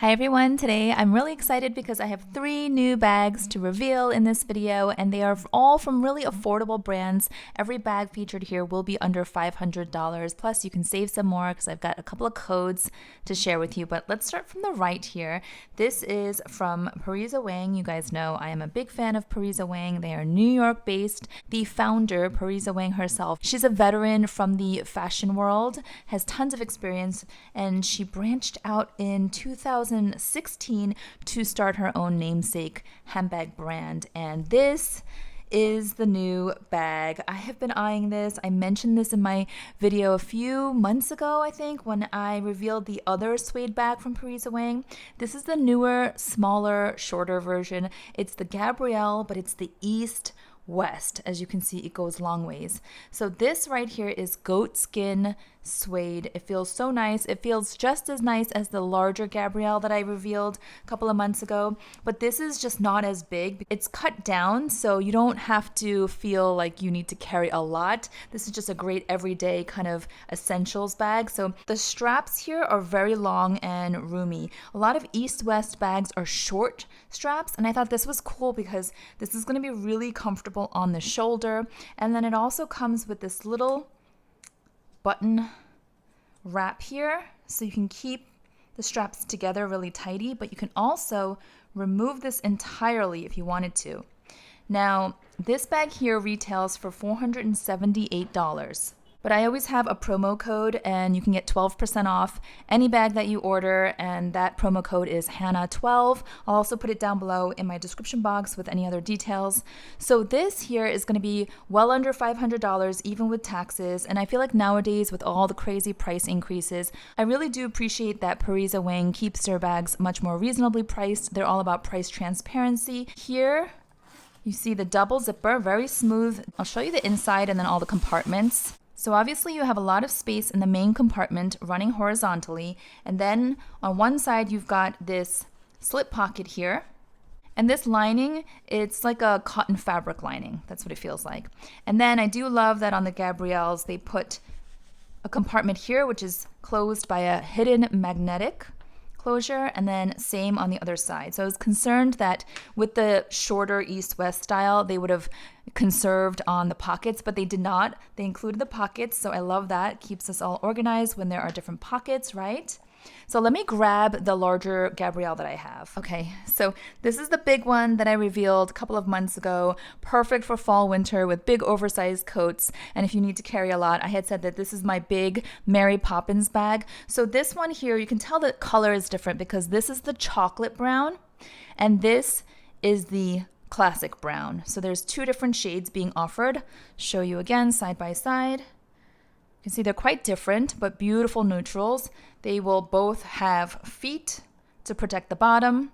Hi everyone, today I'm really excited because I have 3 new bags to reveal in this video and they are all from really affordable brands. Every bag featured here will be under $500, plus you can save some more because I've got a couple of codes to share with you. But let's start from the right here. This is from Pariza Wang. You guys know I am a big fan of Pariza Wang. They are New York based. The founder, Pariza Wang herself, she's a veteran from the fashion world, has tons of experience, and she branched out in 2016 to start her own namesake handbag brand. And this is the new bag. I have been eyeing this. I mentioned this in my video a few months ago, I think, when I revealed the other suede bag from Pariza Wang. This is the newer, smaller, shorter version. It's the Gabrielle, but it's the East West. As you can see, it goes long ways. So this right here is goat skin suede. It feels so nice. It feels just as nice as the larger Gabrielle that I revealed a couple of months ago, but this is just not as big. It's cut down, so you don't have to feel like you need to carry a lot. This is just a great everyday kind of essentials bag. So the straps here are very long and roomy. A lot of East-West bags are short straps, and I thought this was cool because this is going to be really comfortable on the shoulder. And then it also comes with this little button wrap here, so you can keep the straps together really tighty, but you can also remove this entirely if you wanted to. Now, this bag here retails for $478. But I always have a promo code and you can get 12% off any bag that you order, and that promo code is Hannah12. I'll also put it down below in my description box with any other details. So this here is going to be well under $500 even with taxes, and I feel like nowadays with all the crazy price increases, I really do appreciate that Pariza Wang keeps their bags much more reasonably priced. They're all about price transparency. Here you see the double zipper, very smooth. I'll show you the inside and then all the compartments. So obviously you have a lot of space in the main compartment running horizontally, and then on one side you've got this slip pocket here, and this lining, it's like a cotton fabric lining. That's what it feels like. And then I do love that on the Gabrielles they put a compartment here which is closed by a hidden magnetic closure, and then same on the other side. So I was concerned that with the shorter East-West style they would have conserved on the pockets, but they did not. They included the pockets, so I love that. It keeps us all organized when there are different pockets, right? So let me grab the larger Gabrielle that I have. Okay, so this is the big one that I revealed a couple of months ago. Perfect for fall, winter with big oversized coats. And if you need to carry a lot, I had said that this is my big Mary Poppins bag. So this one here, you can tell the color is different because this is the chocolate brown and this is the classic brown. So there's 2 different shades being offered. Show you again side by side. You can see they're quite different, but beautiful neutrals. They will both have feet to protect the bottom.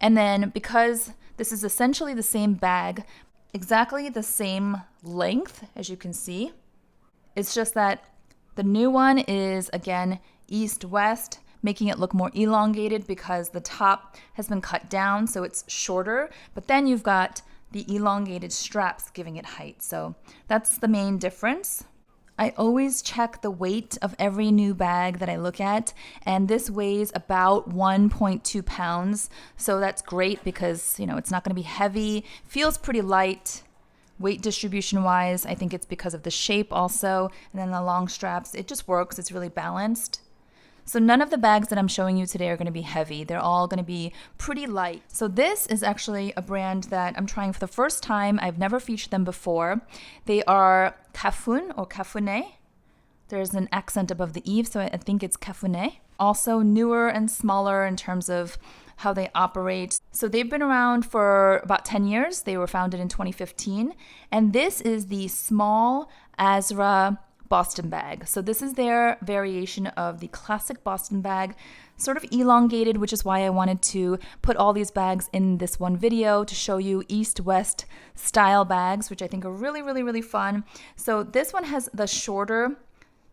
And then because this is essentially the same bag, exactly the same length, as you can see, it's just that the new one is, again, east-west, making it look more elongated because the top has been cut down, so it's shorter. But then you've got the elongated straps giving it height. So that's the main difference. I always check the weight of every new bag that I look at, and this weighs about 1.2 pounds. So that's great because, you know, it's not going to be heavy, feels pretty light. Weight distribution wise, I think it's because of the shape also, and then the long straps. It just works. It's really balanced. So none of the bags that I'm showing you today are going to be heavy. They're all going to be pretty light. So this is actually a brand that I'm trying for the first time. I've never featured them before. They are Cafune or Caffone. There's an accent above the E, so I think it's Caffone. Also newer and smaller in terms of how they operate. So they've been around for about 10 years. They were founded in 2015. And this is the small Asra Boston bag. So this is their variation of the classic Boston bag, sort of elongated, which is why I wanted to put all these bags in this one video to show you East-West style bags, which I think are really, really, really fun. So this one has the shorter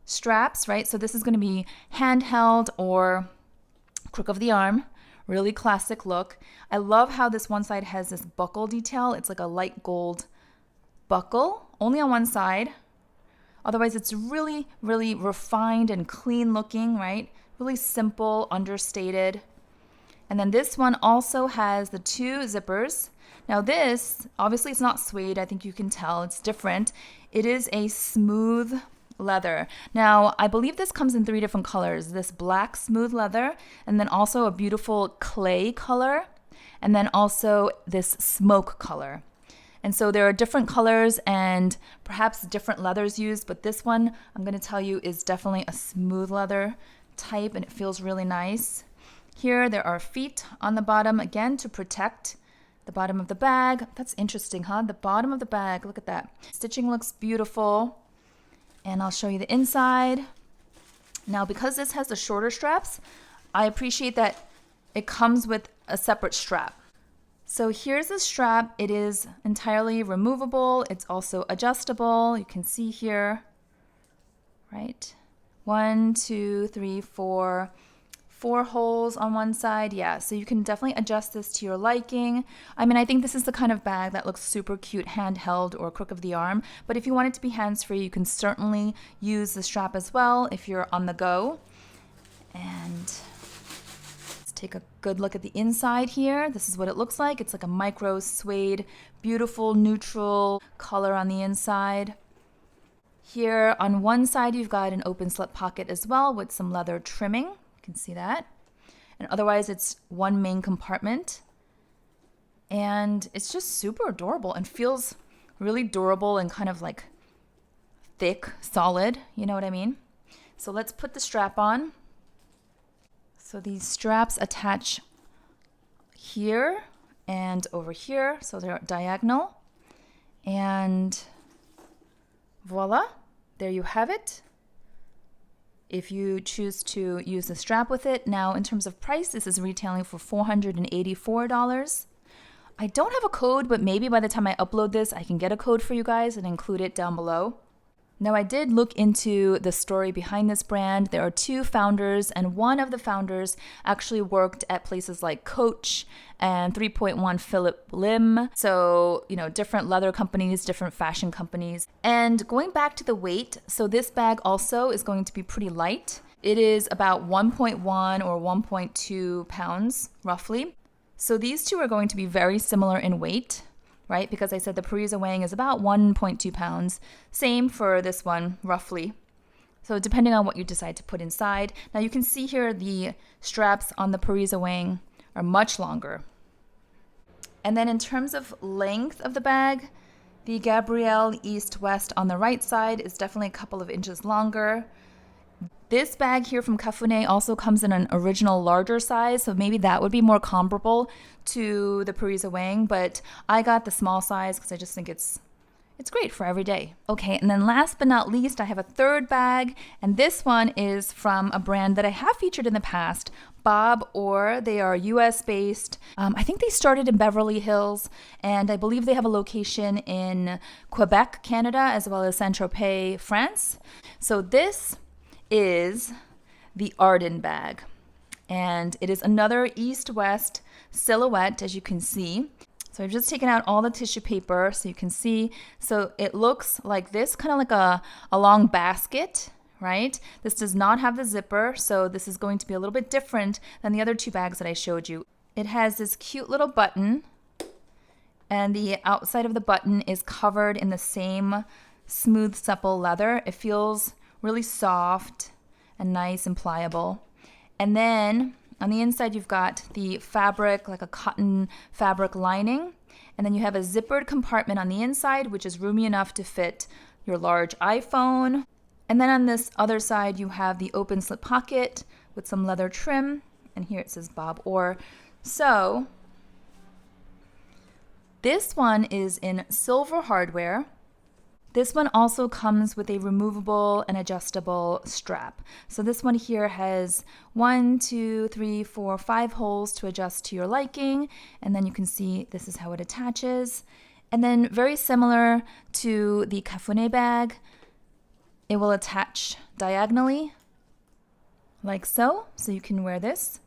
straps, right? So this is going to be handheld or crook of the arm. Really classic look. I love how this one side has this buckle detail. It's like a light gold buckle, only on one side. Otherwise, it's really, really refined and clean looking, right? Really simple, understated. And then this one also has the 2 zippers. Now this, obviously it's not suede. I think you can tell it's different. It is a smooth leather. Now, I believe this comes in 3 different colors. This black smooth leather, and then also a beautiful clay color, and then also this smoke color. And so there are different colors and perhaps different leathers used, but this one I'm going to tell you is definitely a smooth leather type, and it feels really nice. Here there are feet on the bottom, again to protect the bottom of the bag. That's interesting, huh? The bottom of the bag, look at that. Stitching looks beautiful. And I'll show you the inside. Now, because this has the shorter straps, I appreciate that it comes with a separate strap. So here's the strap. It is entirely removable. It's also adjustable. You can see here, right? 1, 2, 3, 4 holes on one side. Yeah, so you can definitely adjust this to your liking. I mean, I think this is the kind of bag that looks super cute handheld or crook of the arm, but if you want it to be hands-free, you can certainly use the strap as well if you're on the go. And let's take a good look at the inside here. This is what it looks like. It's like a micro suede, beautiful neutral color on the inside. Here on one side, you've got an open slip pocket as well with some leather trimming. You can see that. And otherwise, it's one main compartment. And it's just super adorable and feels really durable and kind of like thick, solid. You know what I mean? So let's put the strap on. So these straps attach here and over here. So they're diagonal. And voila, there you have it. If you choose to use the strap with it. Now, in terms of price, this is retailing for $484. I don't have a code, but maybe by the time I upload this, I can get a code for you guys and include it down below. Now, I did look into the story behind this brand. There are 2 founders, and one of the founders actually worked at places like Coach and 3.1 Philip Lim. So, you know, different leather companies, different fashion companies. And going back to the weight, so this bag also is going to be pretty light. It is about 1.1 or 1.2 pounds, roughly. So these 2 are going to be very similar in weight, right? Because I said the Pariza Wang is about 1.2 pounds. Same for this one, roughly. So depending on what you decide to put inside. Now you can see here the straps on the Pariza Wang are much longer. And then in terms of length of the bag, the Gabrielle East-West on the right side is definitely a couple of inches longer. This bag here from Cafune also comes in an original larger size, so maybe that would be more comparable to the Pariza Wang, but I got the small size because I just think it's great for every day. Okay, and then last but not least, I have a third bag, and this one is from a brand that I have featured in the past, Bobor. They are US-based. I think they started in Beverly Hills, and I believe they have a location in Quebec, Canada, as well as Saint-Tropez, France. So this is the Arden bag, and it is another east-west silhouette, as you can see. So I've just taken out all the tissue paper so you can see. So it looks like this, kind of like a long basket, right? This does not have the zipper, so this is going to be a little bit different than the other 2 bags that I showed you. It has this cute little button, and the outside of the button is covered in the same smooth, supple leather. It feels really soft and nice and pliable. And then on the inside, you've got the fabric, like a cotton fabric lining. And then you have a zippered compartment on the inside, which is roomy enough to fit your large iPhone. And then on this other side, you have the open slip pocket with some leather trim. And here it says Bobor. So this one is in silver hardware. This one also comes with a removable and adjustable strap. So this one here has 1, 2, 3, 4, 5 holes to adjust to your liking. And then you can see this is how it attaches. And then very similar to the Cafone bag, it will attach diagonally like so. So you can wear this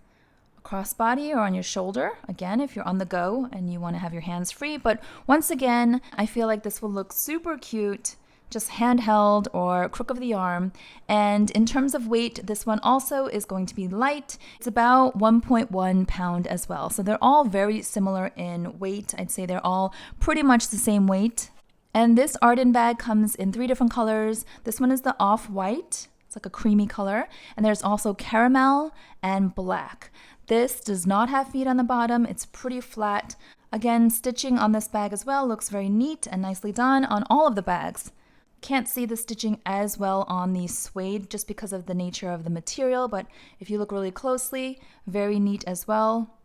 crossbody or on your shoulder, again, if you're on the go and you want to have your hands free. But once again, I feel like this will look super cute just handheld or crook of the arm. And in terms of weight, this one also is going to be light. It's about 1.1 pound as well. So they're all very similar in weight. I'd say they're all pretty much the same weight. And this Arden bag comes in 3 different colors. This one is the off-white. It's like a creamy color. And there's also caramel and black. This does not have feet on the bottom. It's pretty flat. Again, stitching on this bag as well looks very neat and nicely done on all of the bags. Can't see the stitching as well on the suede just because of the nature of the material, but if you look really closely, very neat as well.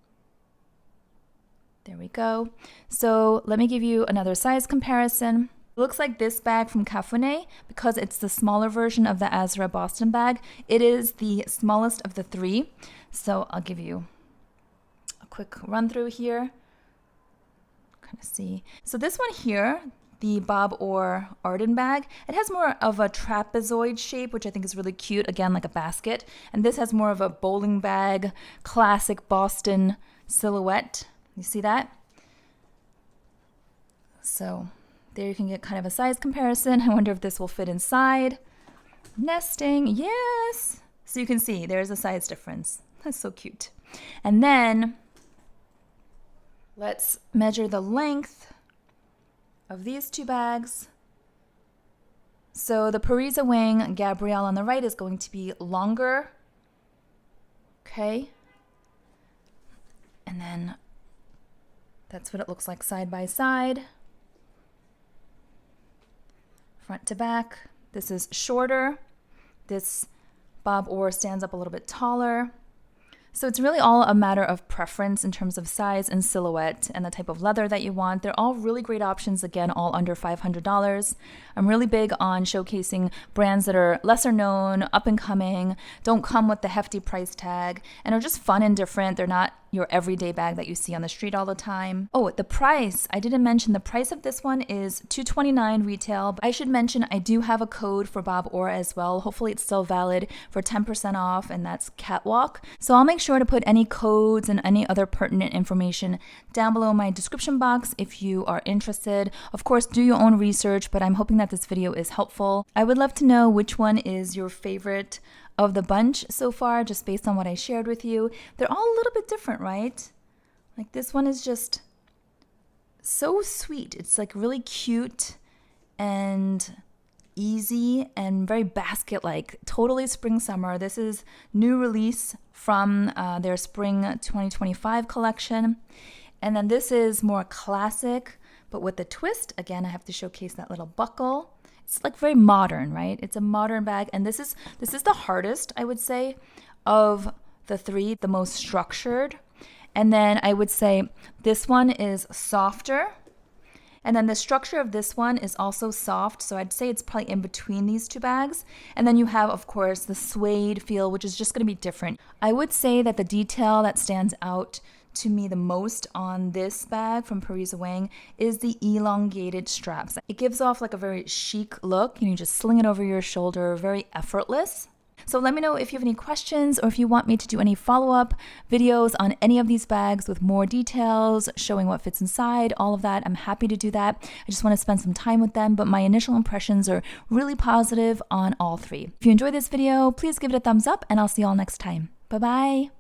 There we go. So let me give you another size comparison. It looks like this bag from Cafune, because it's the smaller version of the Asra Boston bag, it is the smallest of the 3. So I'll give you a quick run through here. Kind of see. So this one here, the Bobor Arden bag, it has more of a trapezoid shape, which I think is really cute, again like a basket. And this has more of a bowling bag, classic Boston silhouette. You see that? So there you can get kind of a size comparison. I wonder if this will fit inside. Nesting, yes! So you can see there's a size difference. That's so cute. And then let's measure the length of these 2 bags. So the Pariza Wang Gabrielle on the right is going to be longer. Okay. And then that's what it looks like side by side. Front to back. This is shorter. This Bobor stands up a little bit taller. So it's really all a matter of preference in terms of size and silhouette and the type of leather that you want. They're all really great options, again, all under $500. I'm really big on showcasing brands that are lesser known, up and coming, don't come with the hefty price tag, and are just fun and different. They're not your everyday bag that you see on the street all the time. Oh, the price. I didn't mention the price of this one is $229 retail. But I should mention I do have a code for Bobor as well. Hopefully it's still valid for 10% off, and that's catwalk. So I'll make sure to put any codes and any other pertinent information down below in my description box if you are interested. Of course, do your own research, but I'm hoping that this video is helpful. I would love to know which one is your favorite of the bunch so far, just based on what I shared with you. They're all a little bit different, right? Like this one is just so sweet. It's like really cute and easy and very basket-like. Totally spring summer. This is new release from their spring 2025 collection. And then this is more classic, but with the twist. Again, I have to showcase that little buckle. It's like very modern, right? It's a modern bag, and this is the hardest, I would say, of the 3, the most structured. And then I would say this one is softer, and then the structure of this one is also soft, so I'd say it's probably in between these 2 bags. And then you have, of course, the suede feel, which is just going to be different. I would say that the detail that stands out to me the most on this bag from Pariza Wang is the elongated straps. It gives off like a very chic look, and you just sling it over your shoulder, very effortless. So let me know if you have any questions, or if you want me to do any follow-up videos on any of these bags with more details, showing what fits inside, all of that. I'm happy to do that. I just want to spend some time with them, but my initial impressions are really positive on all 3. If you enjoyed this video, please give it a thumbs up, and I'll see you all next time. Bye-bye.